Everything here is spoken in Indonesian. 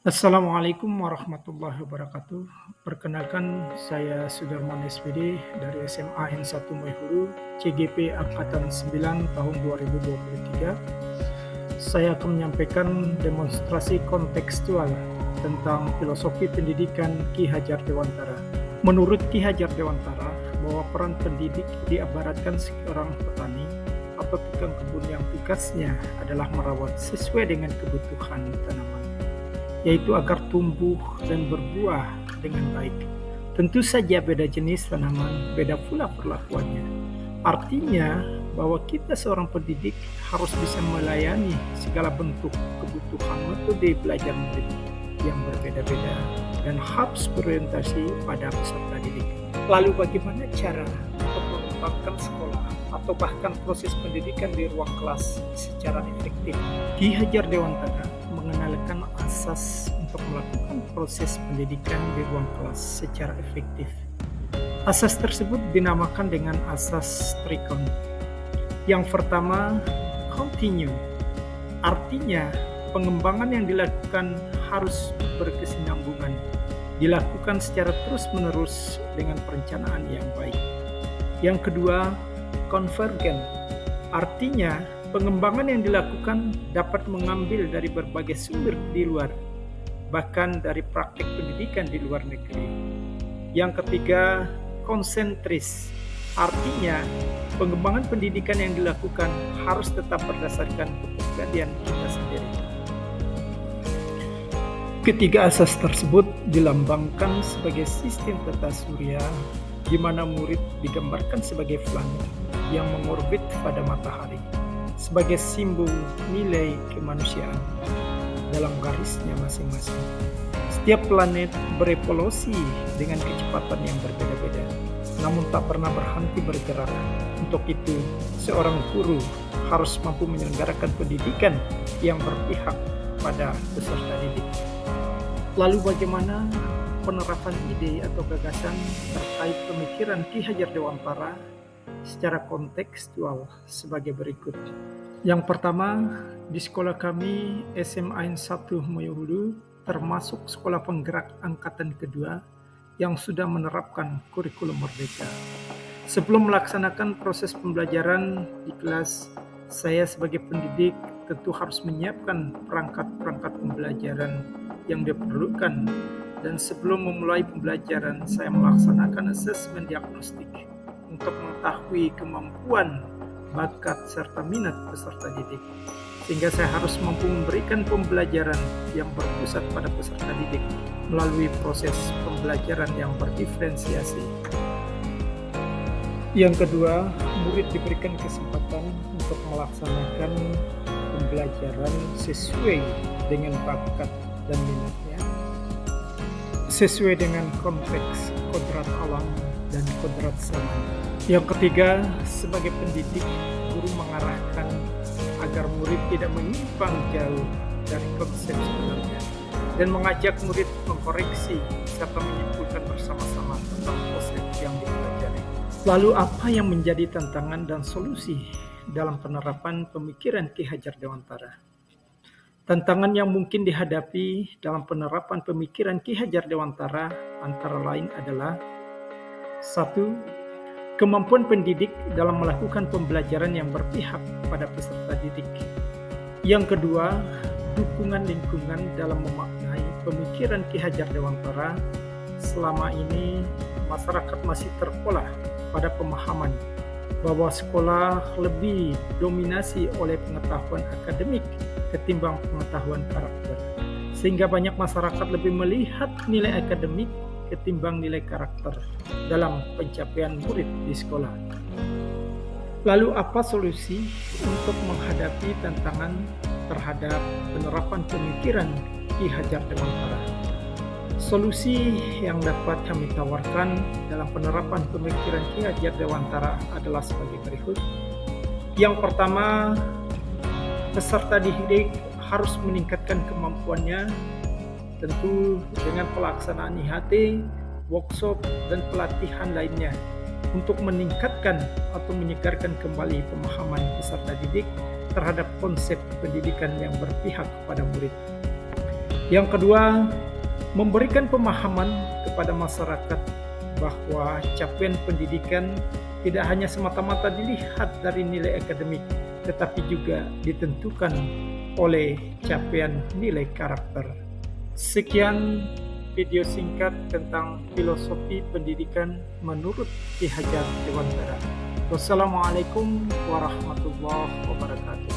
Assalamualaikum warahmatullahi wabarakatuh. Perkenalkan, saya Sudarman SPD dari SMA N1 Maihulu, CGP Angkatan 9 tahun 2023. Saya akan menyampaikan demonstrasi kontekstual tentang filosofi pendidikan Ki Hajar Dewantara. Menurut Ki Hajar Dewantara, bahwa peran pendidik diibaratkan seorang petani atau tukang kebun yang tugasnya adalah merawat sesuai dengan kebutuhan tanaman, yaitu agar tumbuh dan berbuah dengan baik. Tentu saja beda jenis tanaman, beda pula perlakuannya. Artinya bahwa kita seorang pendidik harus bisa melayani segala bentuk kebutuhan metode belajar murid yang berbeda-beda dan harus berorientasi pada peserta didik. Lalu bagaimana cara untuk mengembangkan sekolah atau bahkan proses pendidikan di ruang kelas secara efektif? Ki Hajar Dewantara mengenalkan asas untuk melakukan proses pendidikan di ruang kelas secara efektif. Asas tersebut dinamakan dengan asas Trikon. Yang pertama, continue. Artinya, pengembangan yang dilakukan harus berkesinambungan, dilakukan secara terus-menerus dengan perencanaan yang baik. Yang kedua, convergent. Artinya, pengembangan yang dilakukan dapat mengambil dari berbagai sumber di luar, bahkan dari praktik pendidikan di luar negeri. Yang ketiga, konsentris. Artinya, pengembangan pendidikan yang dilakukan harus tetap berdasarkan kepribadian kita sendiri. Ketiga asas tersebut dilambangkan sebagai sistem tata surya, di mana murid digambarkan sebagai planet yang mengorbit pada matahari, sebagai simbol nilai kemanusiaan dalam garisnya masing-masing. Setiap planet berevolusi dengan kecepatan yang berbeda-beda, namun tak pernah berhenti bergerak. Untuk itu, seorang guru harus mampu menyelenggarakan pendidikan yang berpihak pada peserta didik. Lalu bagaimana penerapan ide atau gagasan terkait pemikiran Ki Hajar Dewantara secara kontekstual sebagai berikut. Yang pertama, di sekolah kami SMA N1 Maihulu termasuk sekolah penggerak angkatan kedua yang sudah menerapkan kurikulum merdeka. Sebelum melaksanakan proses pembelajaran di kelas, saya sebagai pendidik tentu harus menyiapkan perangkat-perangkat pembelajaran yang diperlukan, dan sebelum memulai pembelajaran saya melaksanakan asesmen diagnostik untuk mengetahui kemampuan, bakat, serta minat peserta didik, sehingga saya harus mampu memberikan pembelajaran yang berpusat pada peserta didik melalui proses pembelajaran yang berdiferensiasi. Yang kedua, murid diberikan kesempatan untuk melaksanakan pembelajaran sesuai dengan bakat dan minatnya, sesuai dengan konteks kodrat alam dan kodrat zaman. Yang ketiga, sebagai pendidik, guru mengarahkan agar murid tidak menyimpang jauh dari konsep sebenarnya dan mengajak murid mengkoreksi serta menyimpulkan bersama-sama tentang konsep yang dipelajari. Lalu apa yang menjadi tantangan dan solusi dalam penerapan pemikiran Ki Hajar Dewantara? Tantangan yang mungkin dihadapi dalam penerapan pemikiran Ki Hajar Dewantara antara lain adalah: 1. Kemampuan pendidik dalam melakukan pembelajaran yang berpihak pada peserta didik. Yang kedua, dukungan lingkungan dalam memaknai pemikiran Ki Hajar Dewantara. Selama ini, masyarakat masih terpola pada pemahaman bahwa sekolah lebih dominasi oleh pengetahuan akademik ketimbang pengetahuan karakter, sehingga banyak masyarakat lebih melihat nilai akademik ketimbang nilai karakter dalam pencapaian murid di sekolah. Lalu apa solusi untuk menghadapi tantangan terhadap penerapan pemikiran Ki Hajar Dewantara? Solusi yang dapat kami tawarkan dalam penerapan pemikiran Ki Hajar Dewantara adalah sebagai berikut. Yang pertama, peserta didik harus meningkatkan kemampuannya, tentu dengan pelaksanaan IHT, workshop, dan pelatihan lainnya untuk meningkatkan atau menyegarkan kembali pemahaman peserta didik terhadap konsep pendidikan yang berpihak kepada murid. Yang kedua, memberikan pemahaman kepada masyarakat bahwa capaian pendidikan tidak hanya semata-mata dilihat dari nilai akademik, tetapi juga ditentukan oleh capaian nilai karakter. Sekian video singkat tentang filosofi pendidikan menurut Ki Hajar Dewantara. Wassalamualaikum warahmatullahi wabarakatuh.